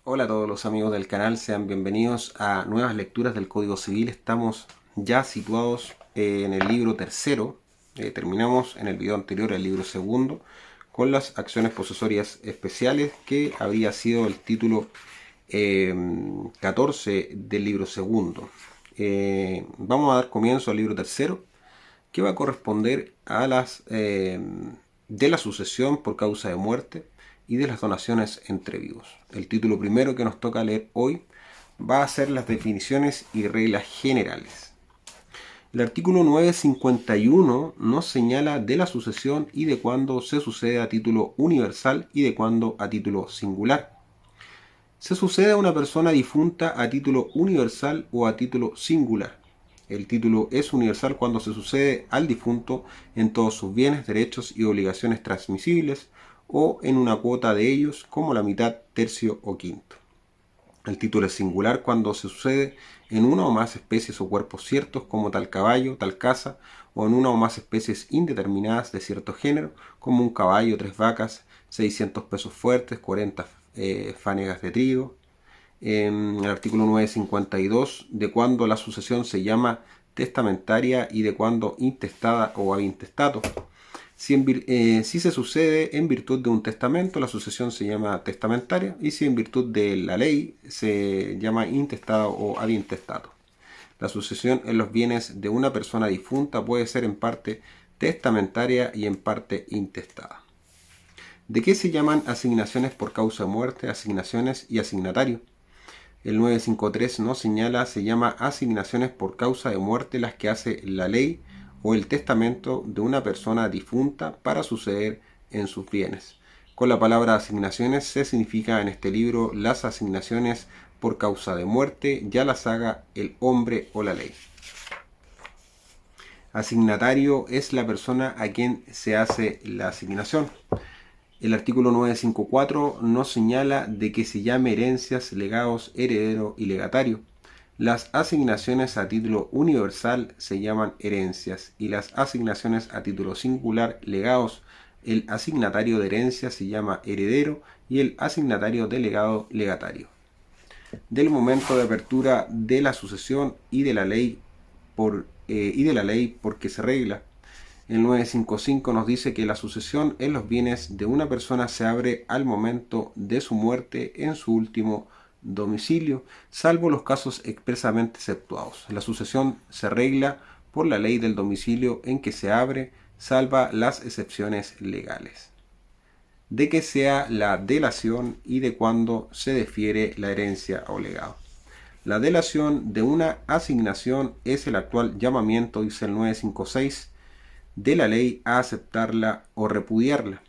Hola a todos los amigos del canal, sean bienvenidos a nuevas lecturas del Código Civil. Estamos ya situados en el libro tercero. Terminamos en el video anterior el libro segundo con las acciones posesorias especiales, que habría sido el título 14 del libro segundo. Vamos a dar comienzo al libro tercero, que va a corresponder a las de la sucesión por causa de muerte y de las donaciones entre vivos. El título primero que nos toca leer hoy va a ser las definiciones y reglas generales. El artículo 951 nos señala de la sucesión y de cuándo se sucede a título universal y de cuándo a título singular. Se sucede a una persona difunta a título universal o a título singular. El título es universal cuando se sucede al difunto en todos sus bienes, derechos y obligaciones transmisibles o en una cuota de ellos, como la mitad, tercio o quinto. El título es singular cuando se sucede en una o más especies o cuerpos ciertos, como tal caballo, tal casa, o en una o más especies indeterminadas de cierto género, como un caballo, 3 vacas, 600 pesos fuertes, 40 fanegas de trigo. En el artículo 952, de cuándo la sucesión se llama testamentaria y de cuándo intestada o ab intestato. Si se sucede en virtud de un testamento, la sucesión se llama testamentaria, y si en virtud de la ley se llama intestado o ab intestato. La sucesión en los bienes de una persona difunta puede ser en parte testamentaria y en parte intestada. ¿De qué se llaman asignaciones por causa de muerte, asignaciones y asignatario? El 953 nos señala, se llama asignaciones por causa de muerte las que hace la ley o el testamento de una persona difunta para suceder en sus bienes. Con la palabra asignaciones se significa en este libro las asignaciones por causa de muerte, ya las haga el hombre o la ley. Asignatario es la persona a quien se hace la asignación. El artículo 954 nos señala de que se llame herencias, legados, heredero y legatario. Las asignaciones a título universal se llaman herencias y las asignaciones a título singular, legados. El asignatario de herencia se llama heredero y el asignatario de legado, legatario. Del momento de apertura de la sucesión y de la ley por que se regla. El 955 nos dice que la sucesión en los bienes de una persona se abre al momento de su muerte en su último domicilio, salvo los casos expresamente exceptuados. La sucesión se regla por la ley del domicilio en que se abre, salva las excepciones legales. De que sea la delación y de cuándo se defiere la herencia o legado. La delación de una asignación es el actual llamamiento, dice el 956, de la ley a aceptarla o repudiarla.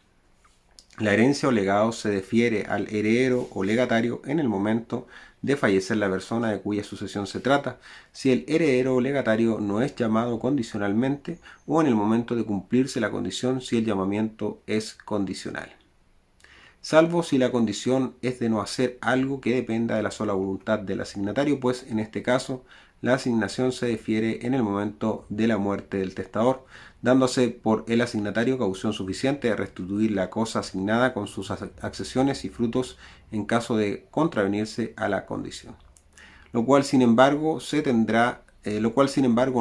La herencia o legado se defiere al heredero o legatario en el momento de fallecer la persona de cuya sucesión se trata, si el heredero o legatario no es llamado condicionalmente, o en el momento de cumplirse la condición si el llamamiento es condicional. Salvo si la condición es de no hacer algo que dependa de la sola voluntad del asignatario, pues en este caso la asignación se defiere en el momento de la muerte del testador, dándose por el asignatario caución suficiente de restituir la cosa asignada con sus accesiones y frutos en caso de contravenirse a la condición. Lo cual sin embargo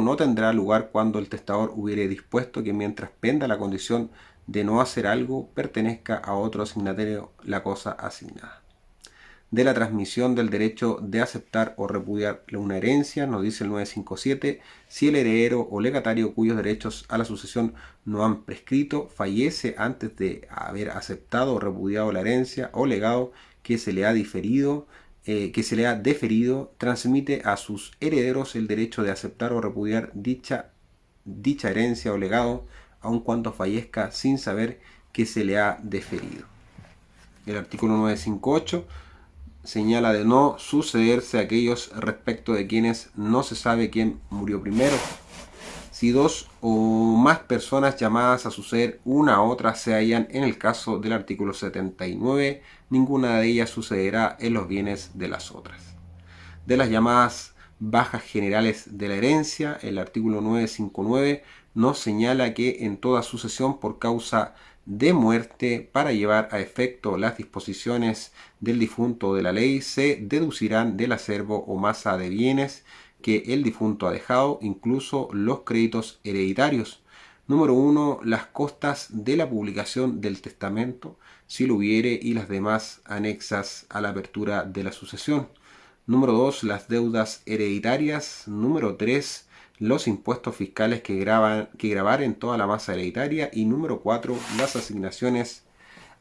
no tendrá lugar cuando el testador hubiere dispuesto que mientras penda la condición de no hacer algo, pertenezca a otro asignatario la cosa asignada. De la transmisión del derecho de aceptar o repudiar una herencia, nos dice el 957, si el heredero o legatario cuyos derechos a la sucesión no han prescrito fallece antes de haber aceptado o repudiado la herencia o legado que se le ha deferido, transmite a sus herederos el derecho de aceptar o repudiar dicha herencia o legado, aun cuando fallezca sin saber que se le ha deferido. El artículo 958 señala de no sucederse aquellos respecto de quienes no se sabe quién murió primero. Si dos o más personas llamadas a suceder una a otra se hallan en el caso del artículo 79, ninguna de ellas sucederá en los bienes de las otras. De las llamadas bajas generales de la herencia, el artículo 959 nos señala que en toda sucesión por causa de muerte para llevar a efecto las disposiciones del difunto o de la ley, se deducirán del acervo o masa de bienes que el difunto ha dejado, incluso los créditos hereditarios. Número 1. Las costas de la publicación del testamento, si lo hubiere, y las demás anexas a la apertura de la sucesión. Número 2. Las deudas hereditarias. Número 3. Los impuestos fiscales que gravaren toda la masa hereditaria. Y número 4. Las asignaciones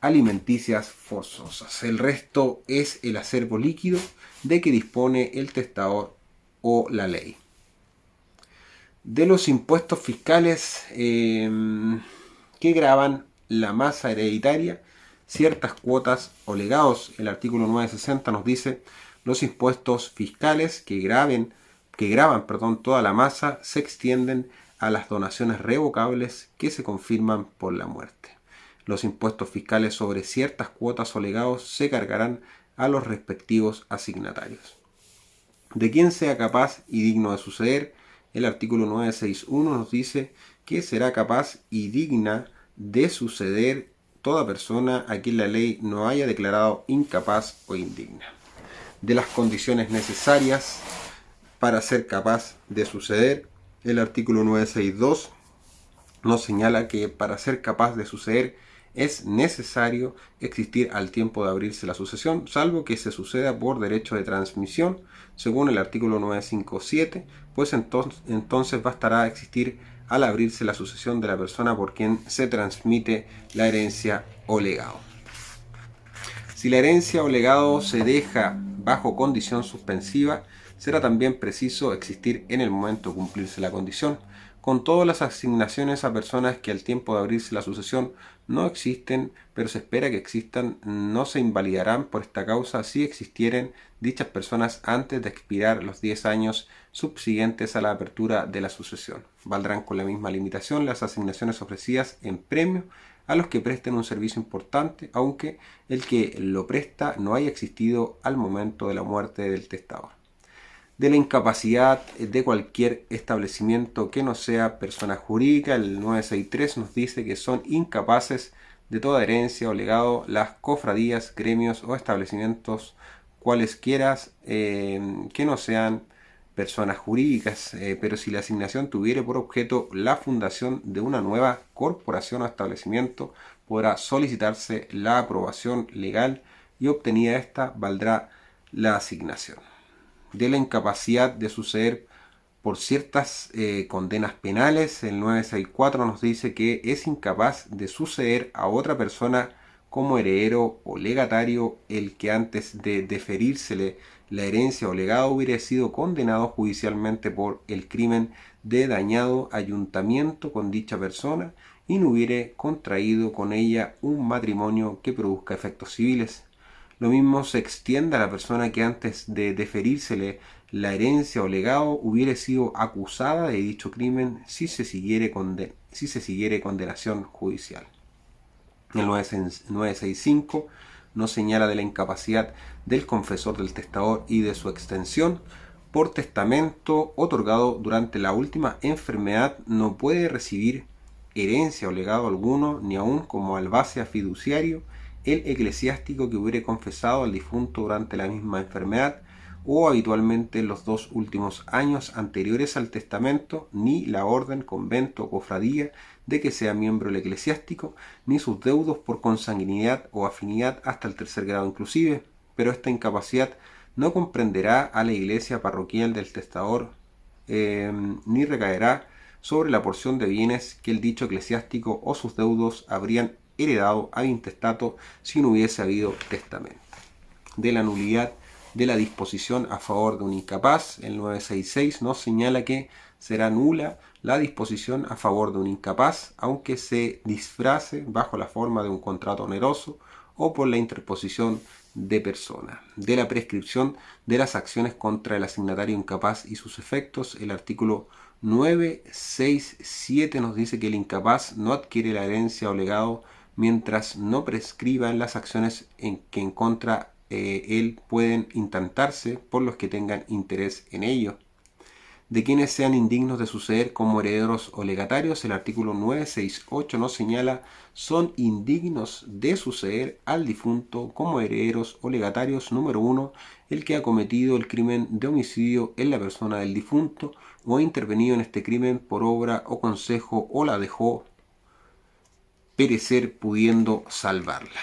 alimenticias forzosas. El resto es el acervo líquido de que dispone el testador o la ley. De los impuestos fiscales que gravan la masa hereditaria, ciertas cuotas o legados. El artículo 960 nos dice: los impuestos fiscales que graban toda la masa se extienden a las donaciones revocables que se confirman por la muerte. Los impuestos fiscales sobre ciertas cuotas o legados se cargarán a los respectivos asignatarios. De quien sea capaz y digno de suceder, el artículo 961 nos dice que será capaz y digna de suceder toda persona a quien la ley no haya declarado incapaz o indigna. De las condiciones necesarias para ser capaz de suceder, el artículo 962 nos señala que para ser capaz de suceder es necesario existir al tiempo de abrirse la sucesión, salvo que se suceda por derecho de transmisión, según el artículo 957, pues entonces bastará existir al abrirse la sucesión de la persona por quien se transmite la herencia o legado. Si la herencia o legado se deja bajo condición suspensiva, será también preciso existir en el momento de cumplirse la condición. Con todas las asignaciones a personas que al tiempo de abrirse la sucesión no existen, pero se espera que existan, no se invalidarán por esta causa si existieren dichas personas antes de expirar los 10 años subsiguientes a la apertura de la sucesión. Valdrán con la misma limitación las asignaciones ofrecidas en premio a los que presten un servicio importante, aunque el que lo presta no haya existido al momento de la muerte del testador. De la incapacidad de cualquier establecimiento que no sea persona jurídica, el 963 nos dice que son incapaces de toda herencia o legado las cofradías, gremios o establecimientos cualesquiera que no sean personas jurídicas, pero si la asignación tuviere por objeto la fundación de una nueva corporación o establecimiento, podrá solicitarse la aprobación legal y obtenida esta valdrá la asignación. De la incapacidad de suceder por ciertas condenas penales, el 964 nos dice que es incapaz de suceder a otra persona como heredero o legatario el que antes de deferírsele la herencia o legado hubiera sido condenado judicialmente por el crimen de dañado ayuntamiento con dicha persona y no hubiere contraído con ella un matrimonio que produzca efectos civiles. Lo mismo se extiende a la persona que antes de deferírsele la herencia o legado hubiere sido acusada de dicho crimen si se siguiere condenación judicial. El 965 nos señala de la incapacidad del confesor del testador y de su extensión. Por testamento otorgado durante la última enfermedad no puede recibir herencia o legado alguno, ni aun como albacea fiduciario, el eclesiástico que hubiere confesado al difunto durante la misma enfermedad o habitualmente en los 2 últimos años anteriores al testamento, ni la orden, convento o cofradía de que sea miembro el eclesiástico, ni sus deudos por consanguinidad o afinidad hasta el 3er grado inclusive, pero esta incapacidad no comprenderá a la iglesia parroquial del testador, ni recaerá sobre la porción de bienes que el dicho eclesiástico o sus deudos habrían heredado ad intestato si no hubiese habido testamento. De la nulidad de la disposición a favor de un incapaz, el 966 nos señala que será nula la disposición a favor de un incapaz, aunque se disfrace bajo la forma de un contrato oneroso o por la interposición de persona. De la prescripción de las acciones contra el asignatario incapaz y sus efectos, el artículo 967 nos dice que el incapaz no adquiere la herencia o legado mientras no prescriban las acciones en que en contra él pueden intentarse por los que tengan interés en ello. de quienes sean indignos de suceder como herederos o legatarios. El artículo 968 nos señala: son indignos de suceder al difunto como herederos o legatarios: número 1, el que ha cometido el crimen de homicidio en la persona del difunto o ha intervenido en este crimen por obra o consejo o la dejó perecer pudiendo salvarla.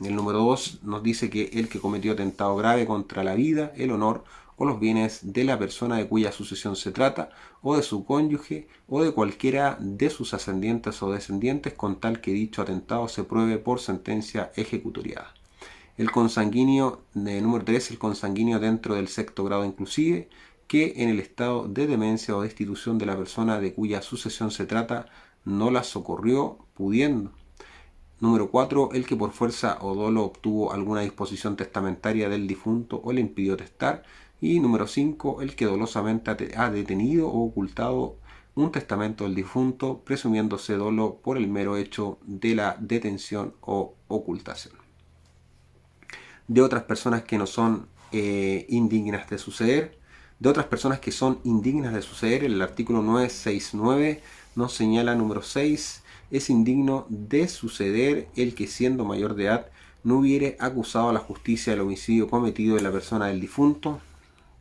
El número 2 nos dice que el que cometió atentado grave contra la vida, el honor o los bienes de la persona de cuya sucesión se trata, o de su cónyuge, o de cualquiera de sus ascendientes o descendientes, con tal que dicho atentado se pruebe por sentencia ejecutoriada. El consanguíneo, número 3, el consanguíneo dentro del sexto grado inclusive, que en el estado de demencia o destitución de la persona de cuya sucesión se trata no la socorrió pudiendo. Número 4, el que por fuerza o dolo obtuvo alguna disposición testamentaria del difunto o le impidió testar. Y número 5, el que dolosamente ha detenido o ocultado un testamento del difunto, presumiéndose dolo por el mero hecho de la detención o ocultación. De otras personas que no son indignas de suceder, de otras personas que son indignas de suceder, el artículo 969 nos señala: número 6, es indigno de suceder el que, siendo mayor de edad, no hubiere acusado a la justicia del homicidio cometido en la persona del difunto,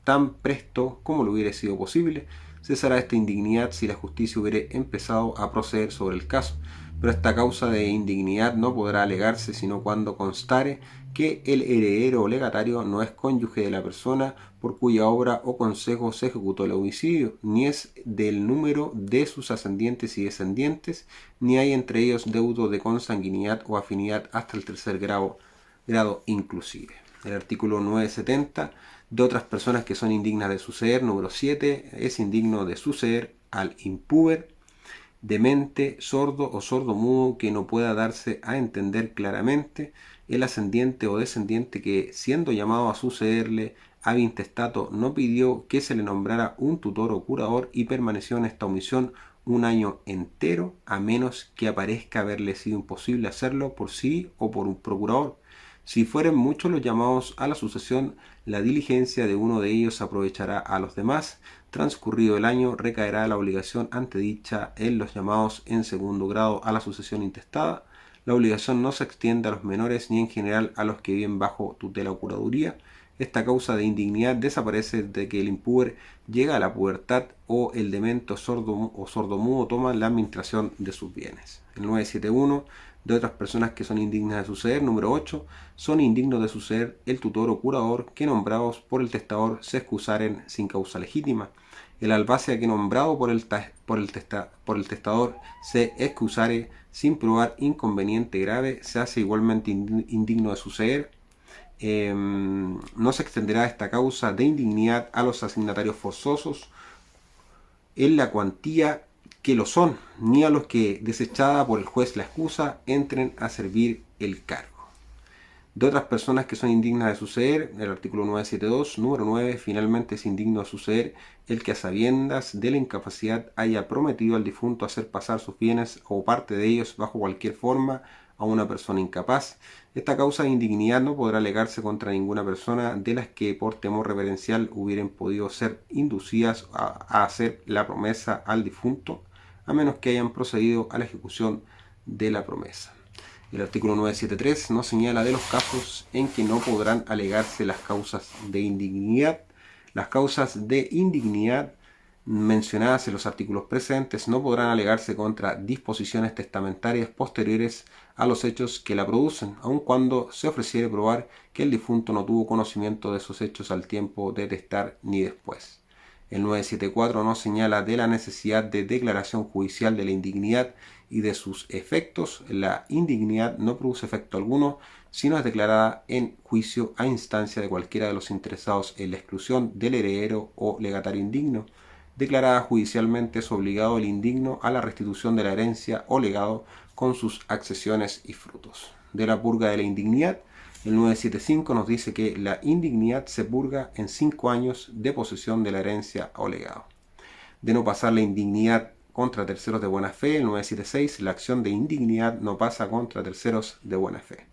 tan presto como lo hubiere sido posible. Cesará esta indignidad si la justicia hubiere empezado a proceder sobre el caso, pero esta causa de indignidad no podrá alegarse sino cuando constare que el heredero o legatario no es cónyuge de la persona por cuya obra o consejo se ejecutó el homicidio, ni es del número de sus ascendientes y descendientes, ni hay entre ellos deudo de consanguinidad o afinidad hasta el tercer grado inclusive. El artículo 970, de otras personas que son indignas de suceder, número 7, es indigno de suceder al impúber, demente, sordo o sordo-mudo que no pueda darse a entender claramente, el ascendiente o descendiente que, siendo llamado a sucederle ab intestato, no pidió que se le nombrara un tutor o curador y permaneció en esta omisión un año entero, a menos que aparezca haberle sido imposible hacerlo por sí o por un procurador. Si fueren muchos los llamados a la sucesión, la diligencia de uno de ellos aprovechará a los demás. Transcurrido el año, recaerá la obligación antedicha en los llamados en segundo grado a la sucesión intestada. La obligación no se extiende a los menores ni en general a los que viven bajo tutela o curaduría. Esta causa de indignidad desaparece desde que el impúber llega a la pubertad o el demente o sordomudo toma la administración de sus bienes. El 971, de otras personas que son indignas de suceder, número 8, son indignos de suceder el tutor o curador que, nombrados por el testador, se excusaren sin causa legítima. El albacea que, nombrado por el testador, se excusare sin probar inconveniente grave, se hace igualmente indigno de suceder. No se extenderá esta causa de indignidad a los asignatarios forzosos en la cuantía que lo son, ni a los que, desechada por el juez la excusa, entren a servir el cargo. De otras personas que son indignas de suceder, el artículo 972, número 9, finalmente es indigno de suceder el que, a sabiendas de la incapacidad, haya prometido al difunto hacer pasar sus bienes o parte de ellos bajo cualquier forma a una persona incapaz. Esta causa de indignidad no podrá alegarse contra ninguna persona de las que por temor reverencial hubieran podido ser inducidas a hacer la promesa al difunto, a menos que hayan procedido a la ejecución de la promesa. El artículo 973 nos señala de los casos en que no podrán alegarse las causas de indignidad. Las causas de indignidad mencionadas en los artículos precedentes no podrán alegarse contra disposiciones testamentarias posteriores a los hechos que la producen, aun cuando se ofreciere probar que el difunto no tuvo conocimiento de esos hechos al tiempo de testar ni después. El 974 nos señala de la necesidad de declaración judicial de la indignidad y de sus efectos. La indignidad no produce efecto alguno si no es declarada en juicio a instancia de cualquiera de los interesados en la exclusión del heredero o legatario indigno. Declarada judicialmente, es obligado el indigno a la restitución de la herencia o legado con sus accesiones y frutos. De la purga de la indignidad, el 975 nos dice que la indignidad se purga en 5 años de posesión de la herencia o legado. De no pasar la indignidad contra terceros de buena fe, el 976, la acción de indignidad no pasa contra terceros de buena fe.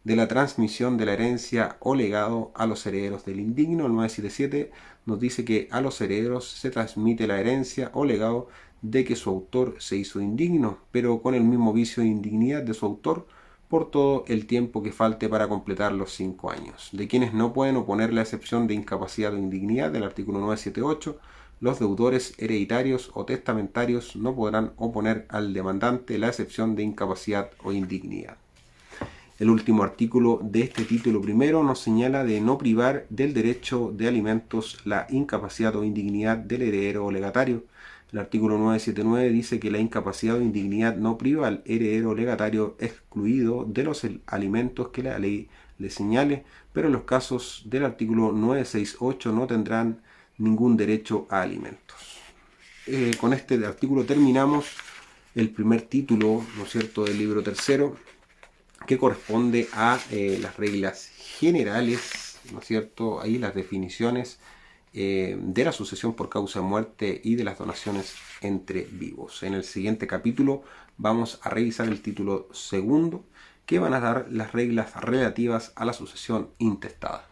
de la transmisión de la herencia o legado a los herederos del indigno. El 977 nos dice que a los herederos se transmite la herencia o legado de que su autor se hizo indigno, pero con el mismo vicio de indignidad de su autor por todo el tiempo que falte para completar los 5 años. De quienes no pueden oponer la excepción de incapacidad o indignidad del artículo 978, los deudores hereditarios o testamentarios no podrán oponer al demandante la excepción de incapacidad o indignidad. El último artículo de este título primero nos señala de no privar del derecho de alimentos la incapacidad o indignidad del heredero o legatario. El artículo 979 dice que la incapacidad o indignidad no priva al heredero o legatario excluido de los alimentos que la ley le señale, pero en los casos del artículo 968 no tendrán ningún derecho a alimentos. Con este artículo terminamos el primer título, ¿no es cierto?, del libro tercero, que corresponde a las reglas generales, ¿no es cierto?, ahí las definiciones de la sucesión por causa de muerte y de las donaciones entre vivos. En el siguiente capítulo vamos a revisar el título segundo, que van a dar las reglas relativas a la sucesión intestada.